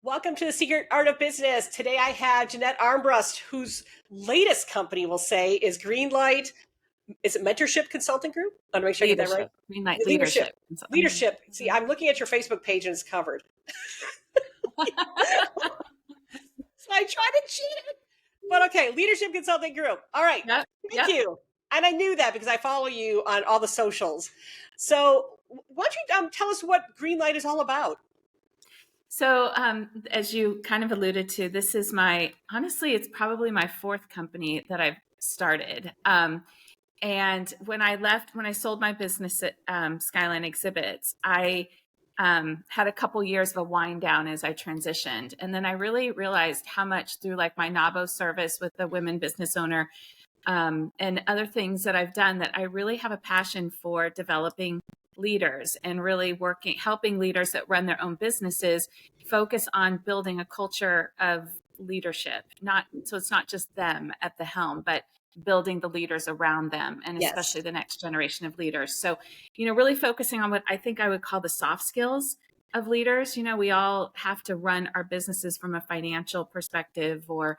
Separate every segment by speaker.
Speaker 1: Welcome to the Secret Art of Business. Today I have Jeanette Armburst, whose latest company, we'll say, is Greenlight. Is it Mentorship Consulting Group? I want to make sure I get that right.
Speaker 2: Leadership, Greenlight
Speaker 1: Leadership.
Speaker 2: leadership.
Speaker 1: Leadership. See,
Speaker 2: Mhm.
Speaker 1: I'm looking at your Facebook page and it's covered. So I tried to cheat it. But okay, Leadership Consulting Group. All right.
Speaker 2: Yep,
Speaker 1: Thank
Speaker 2: yep.
Speaker 1: you. And I knew that because I follow you on all the socials. So why don't you tell us what Greenlight is all about?
Speaker 2: So, as you kind of alluded to, this is honestly, it's probably my fourth company that I've started. And when I sold my business at Skyline Exhibits, I had a couple years of a wind down as I transitioned. And then I really realized how much through like my NABO service with the women business owner and other things that I've done that I really have a passion for developing leaders and really helping leaders that run their own businesses focus on building a culture of leadership. So it's not just them at the helm, but building the leaders around them and
Speaker 1: Yes.
Speaker 2: especially the next generation of leaders. So, really focusing on what I think I would call the soft skills of leaders. We all have to run our businesses from a financial perspective or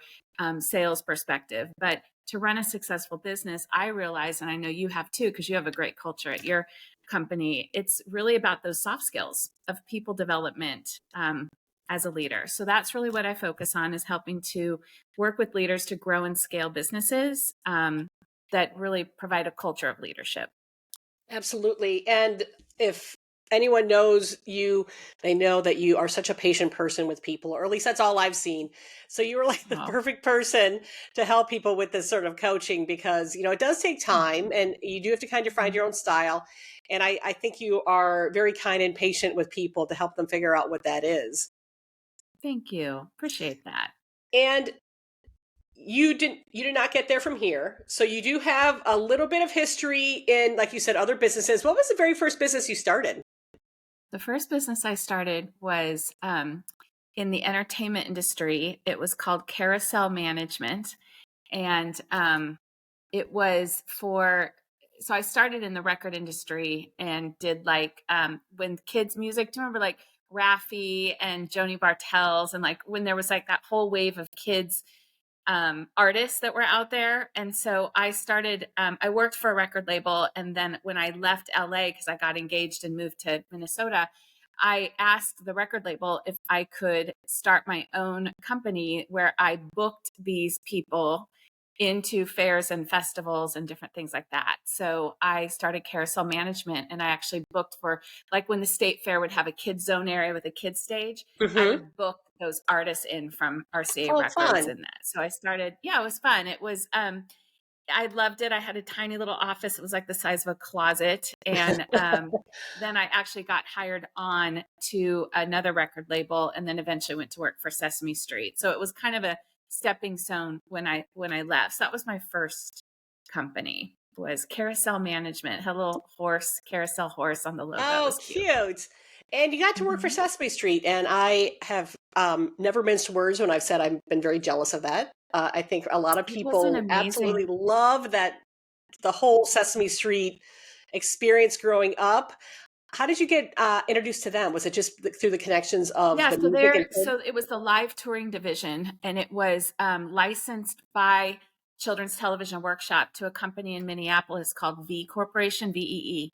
Speaker 2: sales perspective, but to run a successful business, I realize, and I know you have too, because you have a great culture at your company, it's really about those soft skills of people development as a leader. So that's really what I focus on, is helping to work with leaders to grow and scale businesses that really provide a culture of leadership.
Speaker 1: Absolutely. And if anyone knows you, they know that you are such a patient person with people, or at least that's all I've seen. So you were like the
Speaker 2: Oh,
Speaker 1: perfect person to help people with this sort of coaching because, it does take time and you do have to kind of find
Speaker 2: mhm.
Speaker 1: your own style. And I think you are very kind and patient with people to help them figure out what that is.
Speaker 2: Thank you. Appreciate that.
Speaker 1: And you did not get there from here. So you do have a little bit of history in, like you said, other businesses. What was the very first business you started?
Speaker 2: The first business I started was in the entertainment industry. It was called Carousel Management. And it was so I started in the record industry and did like when kids music. Do you remember like Raffi and Joni Bartels, and like when there was like that whole wave of kids artists that were out there? And so I worked for a record label. And then when I left LA, because I got engaged and moved to Minnesota, I asked the record label if I could start my own company where I booked these people into fairs and festivals and different things like that. So I started Carousel Management, and I actually booked for, like, when the state fair would have a kids zone area with a kids stage, I
Speaker 1: Hmm.
Speaker 2: would book those artists in from RCA
Speaker 1: Oh,
Speaker 2: Records
Speaker 1: fun.
Speaker 2: and that. So I started, yeah, it was fun. It was I loved it. I had a tiny little office. It was like the size of a closet. And then I actually got hired on to another record label, and then eventually went to work for Sesame Street. So it was kind of a stepping stone when I left. So that was my first company, was Carousel Management. Had a little horse, carousel horse on the logo. It
Speaker 1: Oh,
Speaker 2: was cute.
Speaker 1: cute. And you got to work for
Speaker 2: Mhm.
Speaker 1: Sesame Street. And I have never minced words when I've said I've been very jealous of that. I think a lot of
Speaker 2: It was an
Speaker 1: people
Speaker 2: amazing.
Speaker 1: absolutely love that, the whole Sesame Street experience growing up. How did you get introduced to them? Was it just through the connections of
Speaker 2: Yeah,
Speaker 1: the music and kids?
Speaker 2: so it was the live touring division, and it was licensed by Children's Television Workshop to a company in Minneapolis called V Corporation, VEE.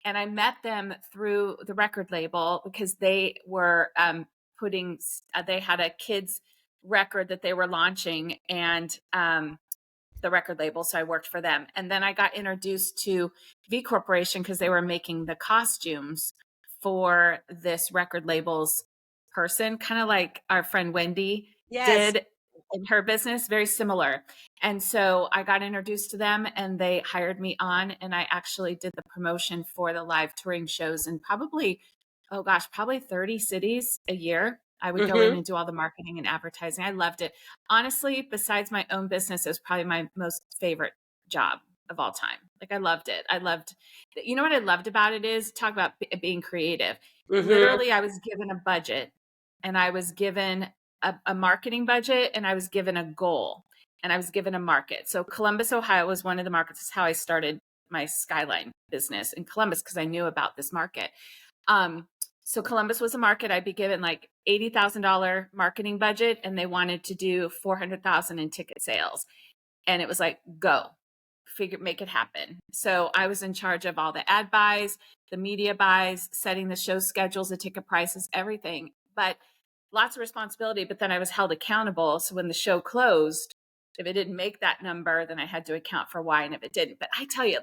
Speaker 2: And I met them through the record label because they were they had a kids record that they were launching, and the record label. So I worked for them. And then I got introduced to V Corporation because they were making the costumes for this record label's person, kind of like our friend Wendy
Speaker 1: Yes.
Speaker 2: did in her business, very similar. And so I got introduced to them, and they hired me on, and I actually did the promotion for the live touring shows in probably 30 cities a year. I would go in
Speaker 1: Hmm.
Speaker 2: and do all the marketing and advertising. I loved it. Honestly, besides my own business, it was probably my most favorite job of all time. Like, I loved it. What I loved about it is, talk about being creative.
Speaker 1: Hmm.
Speaker 2: Literally, I was given a budget, and I was given a marketing budget, and I was given a goal, and I was given a market. So Columbus, Ohio was one of the markets. That's how I started my Skyline business in Columbus, because I knew about this market. Um, So Columbus was a market. I'd be given like $80,000 marketing budget, and they wanted to do 400,000 in ticket sales. And it was like, go make it happen. So I was in charge of all the ad buys, the media buys, setting the show schedules, the ticket prices, everything. But lots of responsibility. But then I was held accountable. So when the show closed, if it didn't make that number, then I had to account for why. And if it didn't, but I tell you,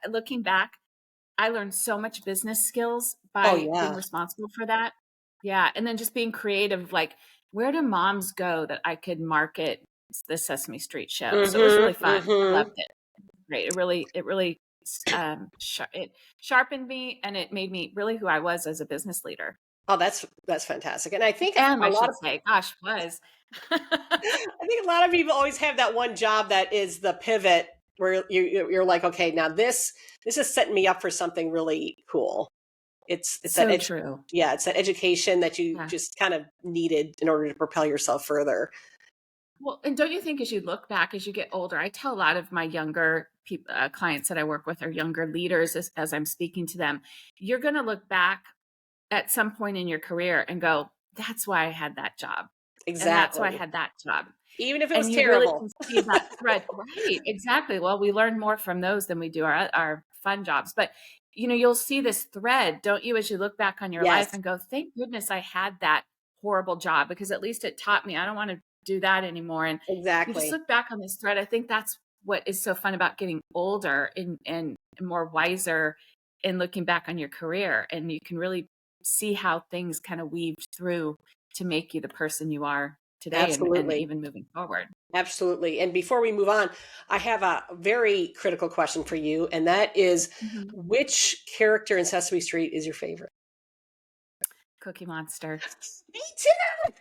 Speaker 2: looking back, I learned so much business skills
Speaker 1: Oh
Speaker 2: by being
Speaker 1: yeah.
Speaker 2: responsible for that. Yeah. And then just being creative, like, where do moms go that I could market the Sesame Street show? So it was really fun. I loved it. Great. It really it sharpened me, and it made me really who I was as a business leader.
Speaker 1: Oh, that's fantastic. And I think
Speaker 2: And
Speaker 1: a
Speaker 2: I
Speaker 1: lot
Speaker 2: should
Speaker 1: of
Speaker 2: say, gosh, was.
Speaker 1: I think a lot of people always have that one job that is the pivot where you're like, okay, now this is setting me up for something really cool. It's
Speaker 2: So true.
Speaker 1: yeah, it's that education that you
Speaker 2: Yeah.
Speaker 1: just kind of needed in order to propel yourself further.
Speaker 2: Well, and don't you think as you look back, as you get older, I tell a lot of my younger clients that I work with, or younger leaders, as I'm speaking to them, you're going to look back at some point in your career and go, that's why I had that job. And that's why I
Speaker 1: Exactly.
Speaker 2: had that job.
Speaker 1: Even if it was
Speaker 2: And you really
Speaker 1: terrible.
Speaker 2: can see that thread. Right. Exactly. Well, we learn more from those than we do our fun jobs. But, you'll see this thread, don't you, as you look back on your
Speaker 1: Yes,
Speaker 2: life and go, thank goodness I had that horrible job, because at least it taught me I don't want to do that anymore. And you just
Speaker 1: exactly.
Speaker 2: look back on this thread. I think that's what is so fun about getting older and more wiser in looking back on your career. And you can really see how things kind of weaved through to make you the person you are today, and
Speaker 1: Absolutely.
Speaker 2: even moving forward.
Speaker 1: Absolutely. And before we move on, I have a very critical question for you, and that is,
Speaker 2: Mhm.
Speaker 1: which character in Sesame Street is your favorite?
Speaker 2: Cookie Monster.
Speaker 1: Me too.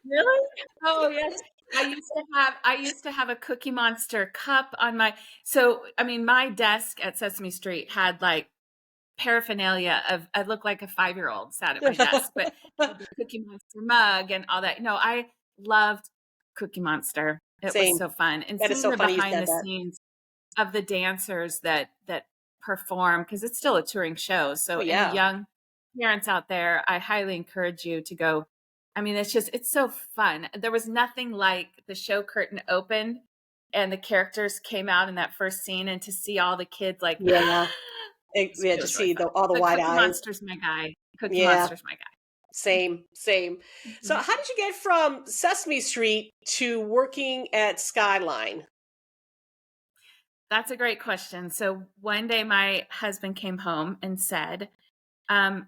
Speaker 2: Really? Oh, yes. I used to have a Cookie Monster cup on my, so I mean, my desk at Sesame Street had like paraphernalia of, I looked like a 5-year-old sat at my desk, but the Cookie Monster mug and all that. No, I loved Cookie Monster. It was
Speaker 1: Same.
Speaker 2: so fun. And
Speaker 1: That is
Speaker 2: seeing
Speaker 1: so
Speaker 2: the
Speaker 1: funny you
Speaker 2: behind
Speaker 1: said
Speaker 2: the
Speaker 1: that.
Speaker 2: scenes of the dancers that perform, because it's still a touring show. So
Speaker 1: Oh
Speaker 2: any
Speaker 1: yeah.
Speaker 2: young parents out there, I highly encourage you to go. I mean, it's so fun. There was nothing like the show curtain opened and the characters came out in that first scene, and to see all the kids like,
Speaker 1: Yeah.
Speaker 2: it
Speaker 1: Yeah, to
Speaker 2: was really
Speaker 1: see
Speaker 2: fun.
Speaker 1: all the
Speaker 2: But
Speaker 1: wide
Speaker 2: Cookie
Speaker 1: eyes.
Speaker 2: Monster's my guy. Cookie
Speaker 1: Yeah.
Speaker 2: Monster's my guy.
Speaker 1: Same. So
Speaker 2: Mhm.
Speaker 1: how did you get from Sesame Street to working at Skyline?
Speaker 2: That's a great question. So one day my husband came home and said,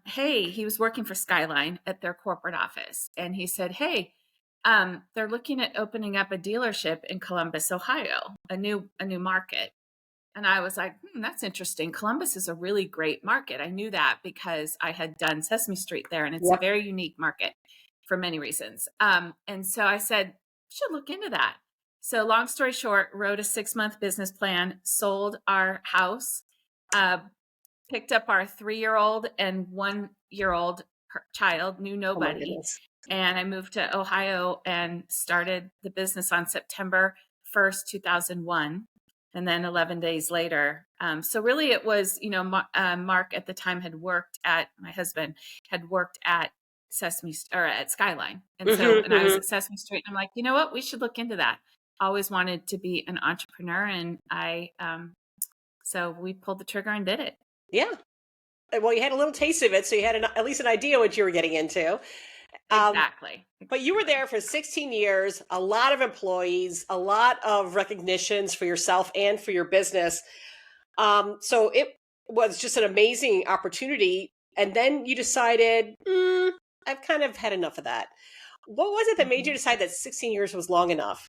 Speaker 2: hey, he was working for Skyline at their corporate office. And he said, hey, they're looking at opening up a dealership in Columbus, Ohio, a new market. And I was like, that's interesting. Columbus is a really great market. I knew that because I had done Sesame Street there, and it's a
Speaker 1: Yep.
Speaker 2: very unique market for many reasons. And so I said, should look into that. So long story short, wrote a 6-month business plan, sold our house, uh, picked up our 3-year-old and 1-year-old child, knew
Speaker 1: Oh my
Speaker 2: nobody.
Speaker 1: goodness.
Speaker 2: And I moved to Ohio and started the business on September 1st, 2001. And then 11 days later. So really it was, Mark at the time my husband had worked at at Skyline. And so, and I was at Sesame Street, and I'm like, you know what, we should look into that. Always wanted to be an entrepreneur. And so we pulled the trigger and did it.
Speaker 1: Yeah. Well, you had a little taste of it, so you had at least an idea what you were getting into.
Speaker 2: Exactly.
Speaker 1: But you were there for 16 years, a lot of employees, a lot of recognitions for yourself and for your business. So it was just an amazing opportunity. And then you decided, I've kind of had enough of that. What was it that made you decide that 16 years was long enough?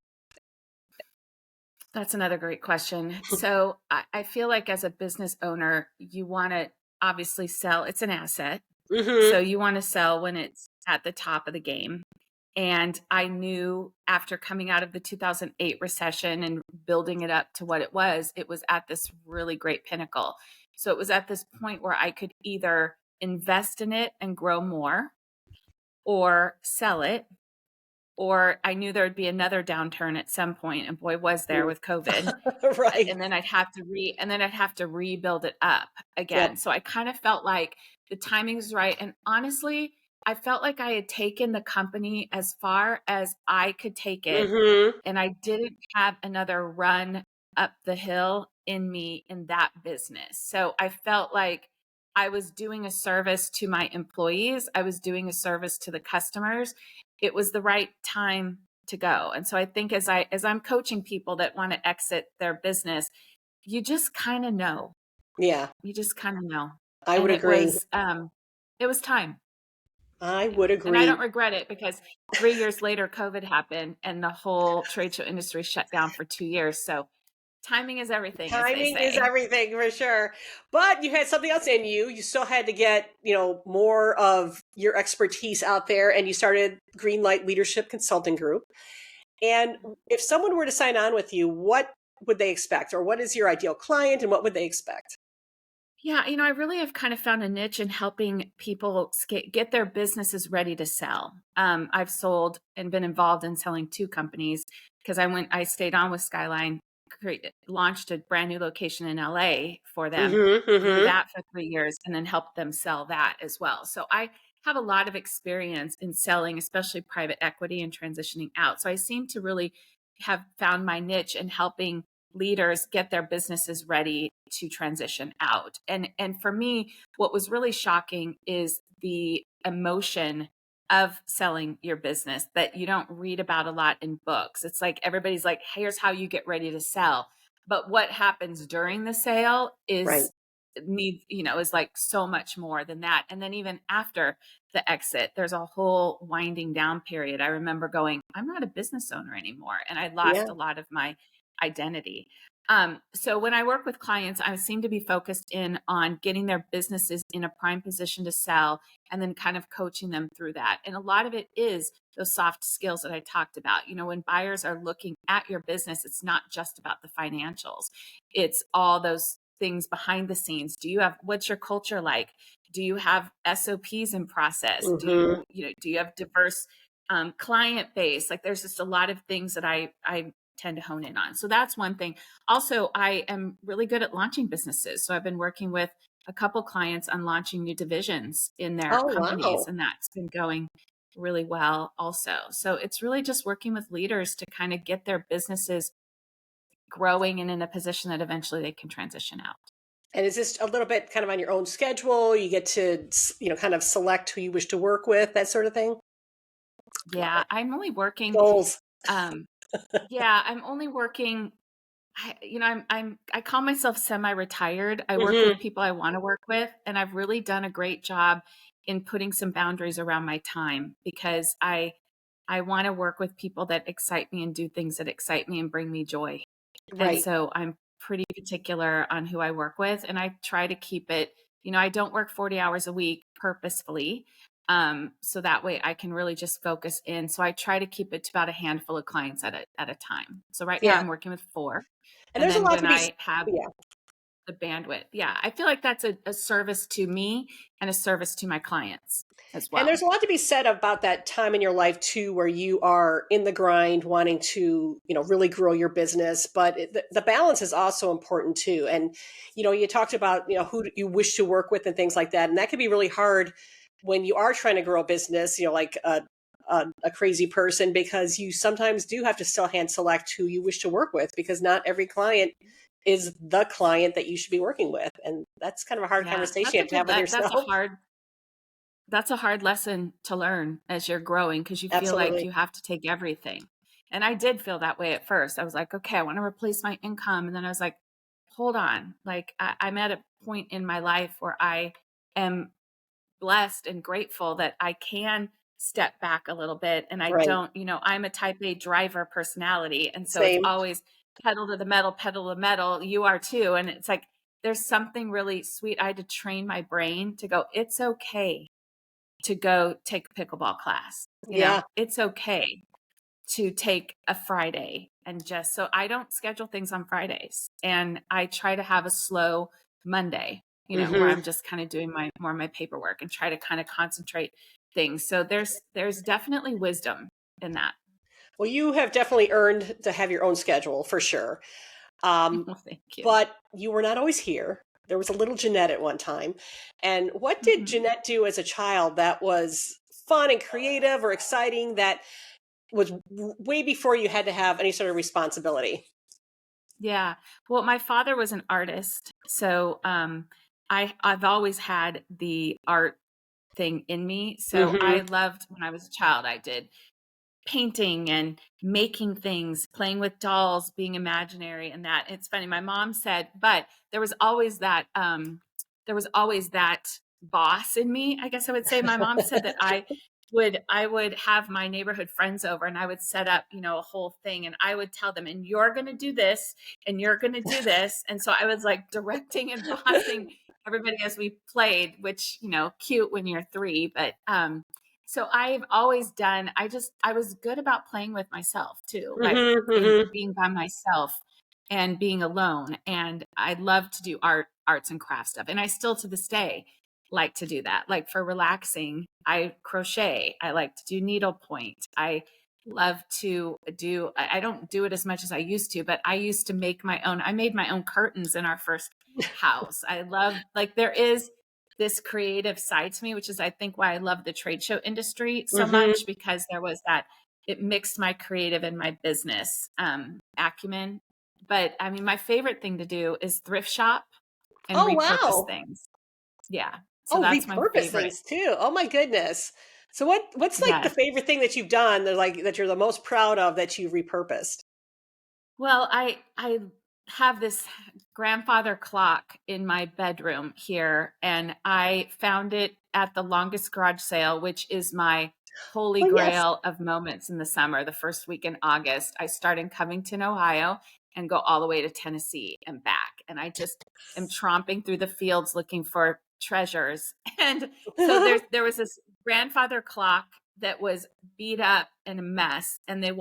Speaker 2: That's another great question. So I feel like as a business owner, you want to obviously sell. It's an asset. So you want to sell when it's at the top of the game. And I knew after coming out of the 2008 recession and building it up to what it was at this really great pinnacle. So it was at this point where I could either invest in it and grow more, or sell it, or I knew there would be another downturn at some point, and boy, was there with COVID.
Speaker 1: Right.
Speaker 2: And then I'd have to rebuild it up again.
Speaker 1: Yep.
Speaker 2: So I kind of felt like The timing was right. And honestly, I felt like I had taken the company as far as I could take it.
Speaker 1: Mm-hmm.
Speaker 2: And I didn't have another run up the hill in me in that business. So I felt like I was doing a service to my employees. I was doing a service to the customers. It was the right time to go. And so I think as I'm coaching people that want to exit their business, you just kind of know.
Speaker 1: Yeah,
Speaker 2: You just kind of know.
Speaker 1: I would
Speaker 2: And
Speaker 1: agree.
Speaker 2: it was time.
Speaker 1: I would
Speaker 2: And I
Speaker 1: agree.
Speaker 2: don't regret it because 3 years later, COVID happened and the whole trade show industry shut down for 2 years. So timing is everything, as they
Speaker 1: Timing is
Speaker 2: say.
Speaker 1: everything for sure. But you had something else in you. You still had to get, more of your expertise out there, and you started Greenlight Leadership Consulting Group. And if someone were to sign on with you, what would they expect? Or what is your ideal client and what would they expect?
Speaker 2: Yeah, I really have kind of found a niche in helping people get their businesses ready to sell. I've sold and been involved in selling two companies because I stayed on with Skyline, launched a brand new location in LA for them,
Speaker 1: Mm-hmm,
Speaker 2: grew
Speaker 1: mm-hmm.
Speaker 2: that for 3 years, and then helped them sell that as well. So I have a lot of experience in selling, especially private equity and transitioning out. So I seem to really have found my niche in helping leaders get their businesses ready to transition out. And for me, what was really shocking is the emotion of selling your business that you don't read about a lot in books. It's like everybody's like, here's how you get ready to sell. But what happens during the sale
Speaker 1: Right.
Speaker 2: is like so much more than that. And then even after the exit, there's a whole winding down period. I remember going, I'm not a business owner anymore. And I lost
Speaker 1: Yeah.
Speaker 2: a lot of my identity. So when I work with clients, I seem to be focused in on getting their businesses in a prime position to sell and then kind of coaching them through that. And a lot of it is those soft skills that I talked about. When buyers are looking at your business, it's not just about the financials. It's all those things behind the scenes. What's your culture like? Do you have SOPs in process?
Speaker 1: Mm-hmm.
Speaker 2: Do you have diverse client base? Like there's just a lot of things that I tend to hone in on. So that's one thing. Also, I am really good at launching businesses. So I've been working with a couple clients on launching new divisions in their
Speaker 1: Oh,
Speaker 2: companies,
Speaker 1: wow.
Speaker 2: and that's been going really well also. So it's really just working with leaders to kind of get their businesses growing and in a position that eventually they can transition out.
Speaker 1: And is this a little bit kind of on your own schedule? You get to, kind of select who you wish to work with, that sort of thing?
Speaker 2: Yeah, I'm only working
Speaker 1: Goals.
Speaker 2: um yeah, I'm only working I call myself semi-retired. I work with
Speaker 1: Mm-hmm.
Speaker 2: people I want to work with, and I've really done a great job in putting some boundaries around my time because I want to work with people that excite me and do things that excite me and bring me joy. And
Speaker 1: Right.
Speaker 2: so I'm pretty particular on who I work with, and I try to keep it, I don't work 40 hours a week purposefully. So that way I can really just focus in. So I try to keep it to about a handful of clients at a time. So right now
Speaker 1: Yeah.
Speaker 2: I'm working with four.
Speaker 1: And
Speaker 2: And
Speaker 1: there's a
Speaker 2: then
Speaker 1: lot
Speaker 2: when
Speaker 1: to be,
Speaker 2: I have
Speaker 1: yeah.
Speaker 2: the bandwidth, yeah, I feel like that's a service to me and a service to my clients as
Speaker 1: And there's
Speaker 2: well.
Speaker 1: a lot to be said about that time in your life too, where you are in the grind, wanting to, really grow your business. But the balance is also important too. And, you talked about, who you wish to work with and things like that. And that can be really hard when you are trying to grow a business, like a crazy person, because you sometimes do have to still hand select who you wish to work with, because not every client is the client that you should be working with. And that's kind of a hard
Speaker 2: Yeah,
Speaker 1: conversation you have to have with yourself.
Speaker 2: that's a hard lesson to learn as you're growing because you feel like
Speaker 1: Absolutely.
Speaker 2: you have to take everything. And I did feel that way at first. I was like, okay, I want to replace my income. And then I was like, hold on. Like, I'm at a point in my life where I am blessed and grateful that I can step back a little bit. And I
Speaker 1: Right.
Speaker 2: don't, I'm a type A driver personality. And so it's
Speaker 1: Same.
Speaker 2: always pedal to the metal. You are too. And it's like, there's something really sweet. I had to train my brain to go, it's okay to go take a pickleball class.
Speaker 1: Yeah.
Speaker 2: It's okay to take a Friday and just so I don't schedule things on Fridays. And I try to have a slow Monday, where
Speaker 1: Hmm.
Speaker 2: I'm just kind of doing my paperwork and try to kind of concentrate things. So there's definitely wisdom in that.
Speaker 1: Well, you have definitely earned to have your own schedule for sure. Um,
Speaker 2: Well, thank you.
Speaker 1: but you were not always here. there was a little Jeanette at one time. And what did
Speaker 2: Mhm.
Speaker 1: Jeanette do as a child that was fun and creative or exciting that was way before you had to have any sort of responsibility?
Speaker 2: Yeah. Well, my father was an artist, so I've always had the art thing in me. So I
Speaker 1: Hmm.
Speaker 2: loved when I was a child. I did painting and making things, playing with dolls, being imaginary, and that. It's funny. My mom said, but there was always that boss in me. I guess I would say my mom said that I would have my neighborhood friends over and I would set up, a whole thing and I would tell them, and you're going to do this and you're going to do this. And so I was like directing and bossing everybody as we played, which, cute when you're 3, but, so I've always done, I was good about playing with myself too, like
Speaker 1: Hmm. Hmm.
Speaker 2: being by myself and being alone. And I love to do arts and craft stuff. And I still to this day like to do that. Like for relaxing, I crochet. I like to do needlepoint. I love to do, I don't do it as much as I used to, but I used to I made my own curtains in our first house. I love, like, there is this creative side to me, which is, I think, why I love the trade show industry so
Speaker 1: Hmm.
Speaker 2: much, because there was that, it mixed my creative and my business acumen. But I mean, my favorite thing to do is thrift shop and
Speaker 1: Oh,
Speaker 2: repurpose
Speaker 1: wow.
Speaker 2: things. Yeah. So
Speaker 1: Oh,
Speaker 2: that's my
Speaker 1: repurpose
Speaker 2: favorite.
Speaker 1: things too. Oh my goodness. So what's like the
Speaker 2: Yes.
Speaker 1: favorite thing that you've done that like that you're the most proud of that you've repurposed?
Speaker 2: Well, I have this grandfather clock in my bedroom here, and I found it at the longest garage sale, which is my holy
Speaker 1: Oh yes.
Speaker 2: grail of moments in the summer. The first week in August, I start in Covington, Ohio, and go all the way to Tennessee and back. And I just am tromping through the fields looking for treasures. And so there was this grandfather clock that was beat up and a mess, and it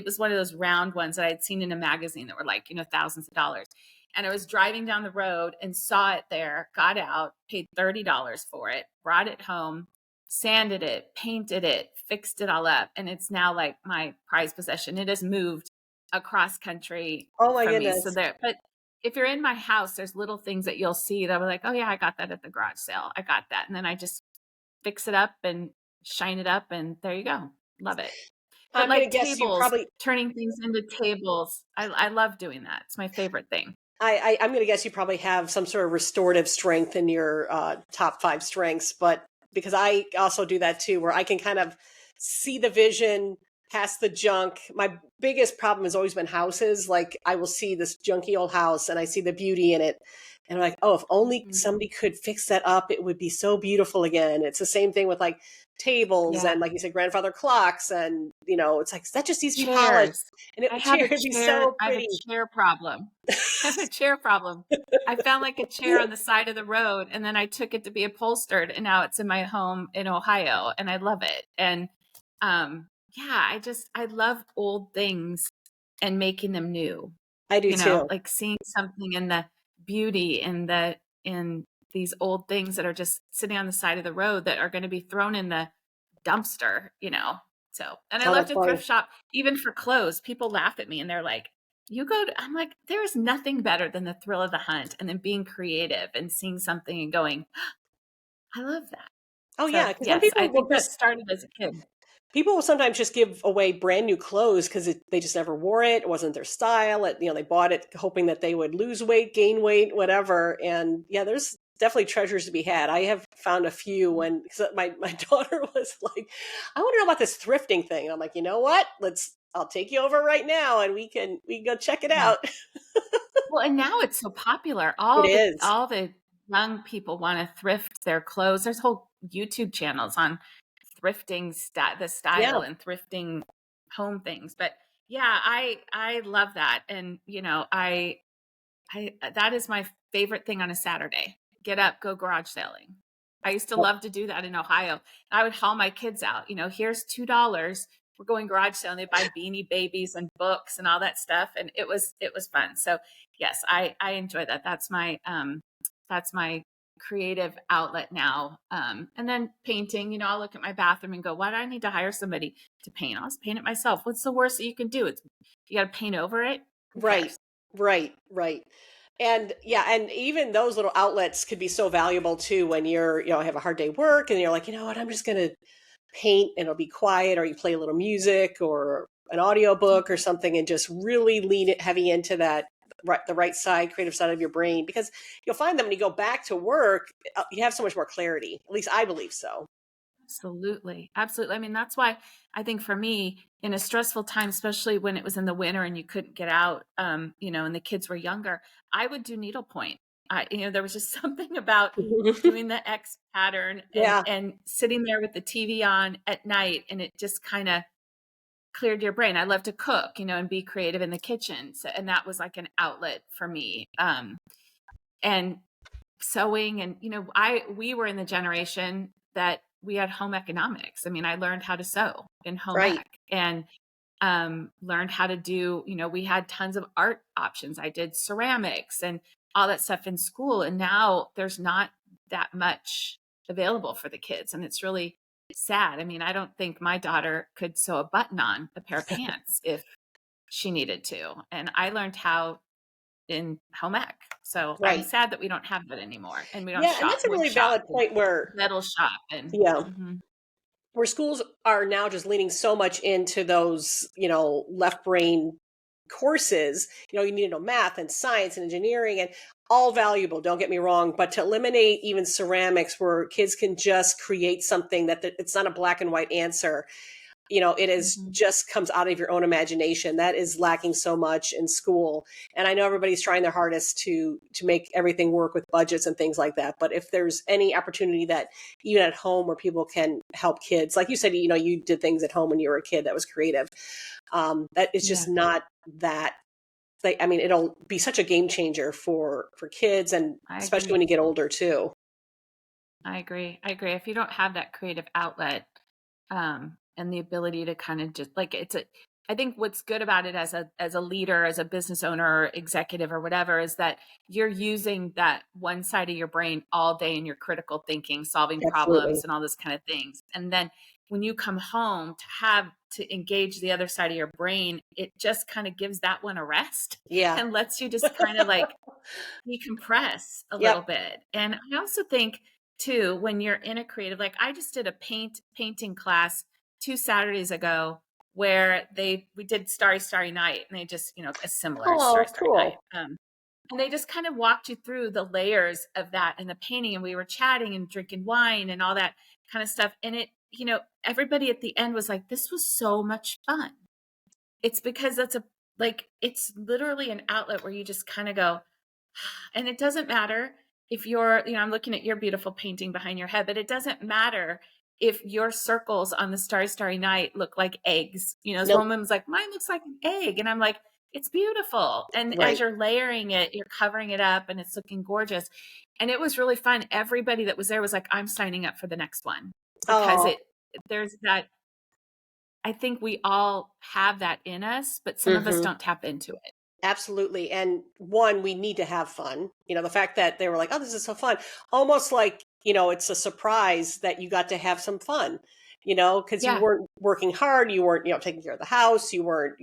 Speaker 2: was one of those round ones that I had seen in a magazine that were like, thousands of dollars. And I was driving down the road and saw it there, got out, paid $30 for it, brought it home, sanded it, painted it, fixed it all up, and it's now like my prized possession. It has moved across country
Speaker 1: Oh my
Speaker 2: from me. So
Speaker 1: goodness.
Speaker 2: there, but if you're in my house, there's little things that you'll see that were like, oh yeah, I got that at the garage sale. I got that. And then I just fix it up and shine it up, and there you go. Love it. But
Speaker 1: I'm gonna
Speaker 2: like
Speaker 1: guess you
Speaker 2: tables,
Speaker 1: probably
Speaker 2: turning things into tables, I love doing that. It's my favorite thing.
Speaker 1: I'm gonna guess you probably have some sort of restorative strength in your top 5 strengths, but because I also do that too, where I can kind of see the vision past the junk. My biggest problem has always been houses. Like I will see this junky old house and I see the beauty in it. And I'm like, oh, if only
Speaker 2: Mhm.
Speaker 1: somebody could fix that up, it would be so beautiful again. It's the same thing with like tables
Speaker 2: Yeah.
Speaker 1: and like you said, grandfather clocks, and it's like that just needs to be polished.
Speaker 2: Chairs.
Speaker 1: And
Speaker 2: I have
Speaker 1: chair
Speaker 2: a
Speaker 1: would be
Speaker 2: chair
Speaker 1: so
Speaker 2: I have a
Speaker 1: pretty.
Speaker 2: chair problem. I have a chair problem. I found like a chair on the side of the road, and then I took it to be upholstered, and now it's in my home in Ohio, and I love it. And yeah, I love old things and making them new.
Speaker 1: I do too.
Speaker 2: Like seeing something in the beauty in these old things that are just sitting on the side of the road that are going to be thrown in the dumpster. So, and I
Speaker 1: Oh,
Speaker 2: love
Speaker 1: that's
Speaker 2: to
Speaker 1: funny.
Speaker 2: thrift shop even for clothes. People laugh at me and they're like, I'm like, there is nothing better than the thrill of the hunt and then being creative and seeing something and going, I love that.
Speaker 1: Oh
Speaker 2: So
Speaker 1: yeah, because some
Speaker 2: yes, I
Speaker 1: people will
Speaker 2: think that
Speaker 1: just
Speaker 2: started as a kid.
Speaker 1: people will sometimes just give away brand new clothes because they just never wore it. It wasn't their style. They bought it hoping that they would lose weight, gain weight, whatever. And yeah, there's definitely treasures to be had. I have found a few when cause my daughter was like, I want to know about this thrifting thing. And I'm like, you know what? I'll take you over right now and we can go check it
Speaker 2: Yeah.
Speaker 1: out.
Speaker 2: Well, and now it's so popular.
Speaker 1: It is.
Speaker 2: All the young people want to thrift their clothes. There's whole YouTube channels on thrifting the
Speaker 1: Yeah,
Speaker 2: style and thrifting home things. But yeah, I love that. And I that is my favorite thing on a Saturday. Get up, go garage sailing. I used to love to do that in Ohio. I would haul my kids out. Here's $2. We're going garage sailing. They buy beanie babies and books and all that stuff, and it was fun. So yes, I enjoy that. That's my creative outlet now. And then painting. I'll look at my bathroom and go, "Why do I need to hire somebody to paint? I'll just paint it myself. What's the worst that you can do? You got to paint over it. Who
Speaker 1: right,
Speaker 2: cares?"
Speaker 1: right, right. And yeah, and even those little outlets could be so valuable too when you're, have a hard day at work and you're like, you know what, I'm just going to paint and it'll be quiet, or you play a little music or an audiobook or something and just really lean it heavy into that the right side, creative side of your brain, because you'll find that when you go back to work, you have so much more clarity. At least I believe so.
Speaker 2: Absolutely. Absolutely. I mean, that's why I think for me, in a stressful time, especially when it was in the winter and you couldn't get out, and the kids were younger, I would do needlepoint. There was just something about doing the X pattern and
Speaker 1: Yeah,
Speaker 2: sitting there with the TV on at night, and it just kind of cleared your brain. I love to cook, and be creative in the kitchen. So, and that was like an outlet for me. And sewing, and we were in the generation that we had home economics. I mean, I learned how to sew in home
Speaker 1: right.
Speaker 2: ec, and learned how to do, we had tons of art options. I did ceramics and all that stuff in school, and now there's not that much available for the kids, and it's really sad. I mean, I don't think my daughter could sew a button on a pair of pants if she needed to, and I learned how in home ec. So I'm
Speaker 1: Right.
Speaker 2: sad that we don't have that anymore, and we don't
Speaker 1: Yeah, and
Speaker 2: shop,
Speaker 1: that's a
Speaker 2: wood
Speaker 1: really
Speaker 2: shop,
Speaker 1: valid
Speaker 2: and
Speaker 1: point where,
Speaker 2: metal shop, and
Speaker 1: yeah,
Speaker 2: mhm.
Speaker 1: where schools are now just leaning so much into those, left brain courses. You need to know math and science and engineering, and all valuable, don't get me wrong, but to eliminate even ceramics where kids can just create something that it's not a black and white answer. It is
Speaker 2: Mhm.
Speaker 1: just comes out of your own imagination. That is lacking so much in school. And I know everybody's trying their hardest to make everything work with budgets and things like that. But if there's any opportunity that even at home where people can help kids, like you said, you did things at home when you were a kid that was creative. That is
Speaker 2: Yeah,
Speaker 1: just not that. Like, I mean, it'll be such a game changer for kids, and
Speaker 2: I
Speaker 1: especially when
Speaker 2: agree.
Speaker 1: you get older too.
Speaker 2: I agree. I agree. If you don't have that creative outlet, and the ability to kind of just like I think what's good about it as a leader, as a business owner or executive or whatever, is that you're using that one side of your brain all day in your critical thinking, solving
Speaker 1: Absolutely.
Speaker 2: problems and all those kind of things. And then when you come home to engage the other side of your brain, it just kind of gives that one a rest
Speaker 1: Yeah.
Speaker 2: and lets you just kind of like decompress a little
Speaker 1: Yep.
Speaker 2: bit. And I also think too, when you're in a creative, like I just did a painting class 2 Saturdays ago where we did Starry Starry Night, and they just, as similar as Starry
Speaker 1: Oh,
Speaker 2: Starry Night.
Speaker 1: cool.
Speaker 2: And they just kind of walked you through the layers of that and the painting, and we were chatting and drinking wine and all that kind of stuff. And everybody at the end was like, this was so much fun. It's because it's literally an outlet where you just kind of go, and it doesn't matter if I'm looking at your beautiful painting behind your head, but it doesn't matter if your circles on the Starry Starry Night look like eggs. This
Speaker 1: Nope.
Speaker 2: woman was like, mine looks like an egg. And I'm like, it's beautiful. And as
Speaker 1: Right.
Speaker 2: you're layering it, you're covering it up and it's looking gorgeous. And it was really fun. Everybody that was there was like, I'm signing up for the next one, because
Speaker 1: Oh.
Speaker 2: there's that. I think we all have that in us, but some of us
Speaker 1: Mhm.
Speaker 2: don't tap into it.
Speaker 1: Absolutely. And one, we need to have fun. The fact that they were like, oh, this is so fun. Almost like, it's a surprise that you got to have some fun, because you
Speaker 2: Yeah.
Speaker 1: weren't working hard. You weren't, taking care of the house. You weren't,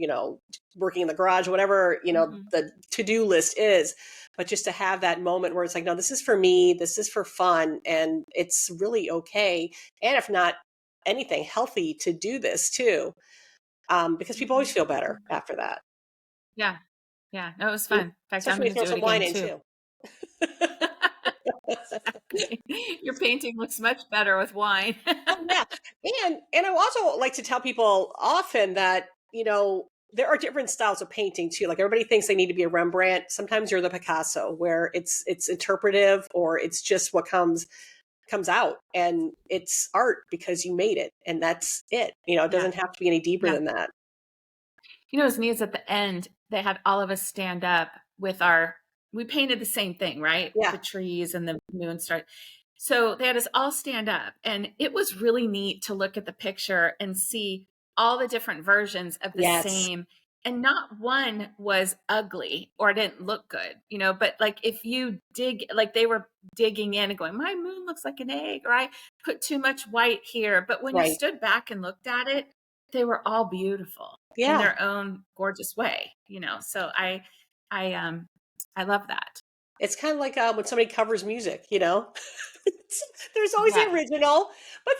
Speaker 1: working in the garage, whatever,
Speaker 2: Mhm.
Speaker 1: the to-do list is. But just to have that moment where it's like, no, this is for me. This is for fun. And it's really okay. And if not anything, healthy to do this too. Because people always
Speaker 2: Mhm.
Speaker 1: feel better
Speaker 2: Mhm.
Speaker 1: after that.
Speaker 2: Yeah. Yeah. No, it was
Speaker 1: Mm,
Speaker 2: fun. In fact, I'm
Speaker 1: especially when
Speaker 2: going
Speaker 1: you
Speaker 2: to
Speaker 1: throw
Speaker 2: do it
Speaker 1: some wine
Speaker 2: again
Speaker 1: in
Speaker 2: too.
Speaker 1: too.
Speaker 2: Exactly. Your painting looks much better with wine.
Speaker 1: Oh, yeah. And I also like to tell people often that, there are different styles of painting too. Like everybody thinks they need to be a Rembrandt. Sometimes you're the Picasso where it's interpretive, or it's just what comes out, and it's art because you made it, and that's it. It
Speaker 2: Yeah.
Speaker 1: doesn't have to be any deeper
Speaker 2: Yeah.
Speaker 1: than that.
Speaker 2: What's neat is at the end, they had all of us stand up with we painted the same thing, right?
Speaker 1: Yeah.
Speaker 2: The trees and the moon star. So they had us all stand up, and it was really neat to look at the picture and see all the different versions of the
Speaker 1: Yes.
Speaker 2: same. And not one was ugly or didn't look good, but like if you like they were digging in and going, my moon looks like an egg, or I put too much white here. But when you
Speaker 1: Right.
Speaker 2: stood back and looked at it, they were all beautiful in
Speaker 1: Yeah.
Speaker 2: their own gorgeous way. So I love that.
Speaker 1: It's kind of like when somebody covers music, you know, there's always the
Speaker 2: Yeah.
Speaker 1: original, but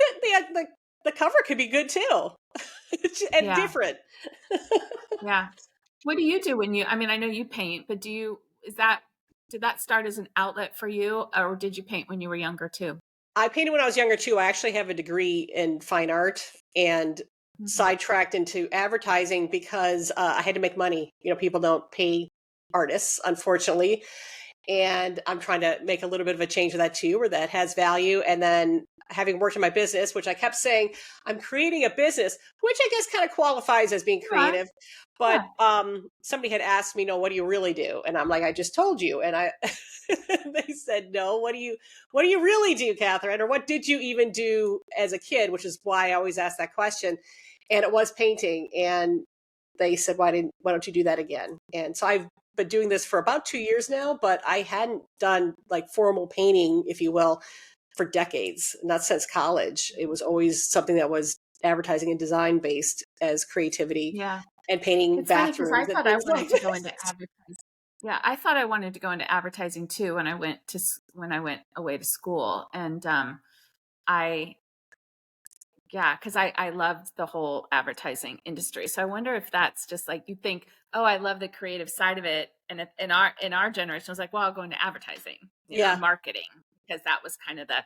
Speaker 1: the cover could be good too, and
Speaker 2: Yeah.
Speaker 1: different.
Speaker 2: Yeah. What do you do when you, I mean, I know you paint, but did that start as an outlet for you, or did you paint when you were younger too?
Speaker 1: I painted when I was younger too. I actually have a degree in fine art and
Speaker 2: Mhm.
Speaker 1: sidetracked into advertising because I had to make money. You know, people don't pay artists, unfortunately. And I'm trying to make a little bit of a change with that too, where that has value. And then having worked in my business, which I kept saying, I'm creating a business, which I guess kind of qualifies as being
Speaker 2: Yeah.
Speaker 1: creative. But
Speaker 2: Yeah.
Speaker 1: somebody had asked me, no, what do you really do? And I'm like, I just told you. And I they said, no, what do you really do, Catherine? Or what did you even do as a kid? Which is why I always ask that question. And it was painting. And they said, why don't you do that again? And so I've been doing this for about 2 years now, but I hadn't done like formal painting, if you will, for decades, not since college. It was always something that was advertising and design based as creativity
Speaker 2: Yeah.
Speaker 1: and painting
Speaker 2: It's funny because I
Speaker 1: bathrooms and
Speaker 2: thought I
Speaker 1: things
Speaker 2: wanted
Speaker 1: like
Speaker 2: to go
Speaker 1: this.
Speaker 2: into advertising. Yeah, I thought I wanted to go into advertising too when when I went away to school, and I yeah, because I loved the whole advertising industry. So I wonder if that's just like you think, oh, I love the creative side of it, and in our generation, I was like, well, I'll go into advertising,
Speaker 1: Yeah.
Speaker 2: and marketing because that was kind of the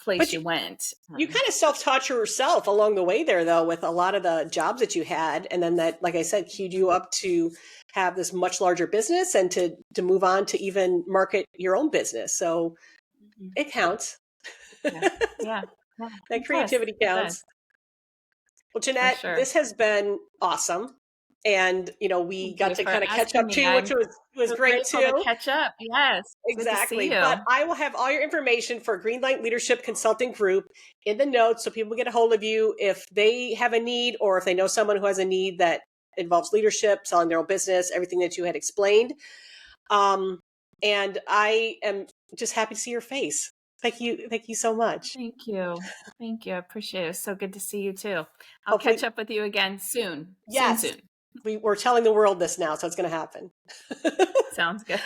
Speaker 2: place
Speaker 1: But
Speaker 2: you went.
Speaker 1: you kind of self-taught yourself along the way there, though, with a lot of the jobs that you had. And then that, like I said, queued you up to have this much larger business and to move on to even market your own business. So
Speaker 2: Mhm.
Speaker 1: it counts.
Speaker 2: Yeah, yeah, yeah.
Speaker 1: That
Speaker 2: It does.
Speaker 1: creativity
Speaker 2: It does
Speaker 1: counts. Well,
Speaker 2: for
Speaker 1: Jeanette,
Speaker 2: sure.
Speaker 1: this has been awesome. And, you know, we
Speaker 2: Thank
Speaker 1: got
Speaker 2: you
Speaker 1: to
Speaker 2: for
Speaker 1: kind of catch
Speaker 2: asking
Speaker 1: up
Speaker 2: me.
Speaker 1: too, which
Speaker 2: I'm
Speaker 1: was
Speaker 2: so
Speaker 1: great
Speaker 2: grateful to
Speaker 1: too.
Speaker 2: catch up. Yes. Good to see
Speaker 1: Exactly. But
Speaker 2: you.
Speaker 1: I will have all your information for Greenlight Leadership Consulting Group in the notes so people get a hold of you if they have a need or if they know someone who has a need that involves leadership, selling their own business, everything that you had explained. Um, and I am just happy to see your face. Thank you. Thank you so much.
Speaker 2: Thank you. Thank you. I appreciate it. It's so good to see you too. I'll catch
Speaker 1: Hopefully,
Speaker 2: up with you again soon. Soon,
Speaker 1: yes,
Speaker 2: soon.
Speaker 1: we're telling the world this now, so it's going to happen.
Speaker 2: Sounds good.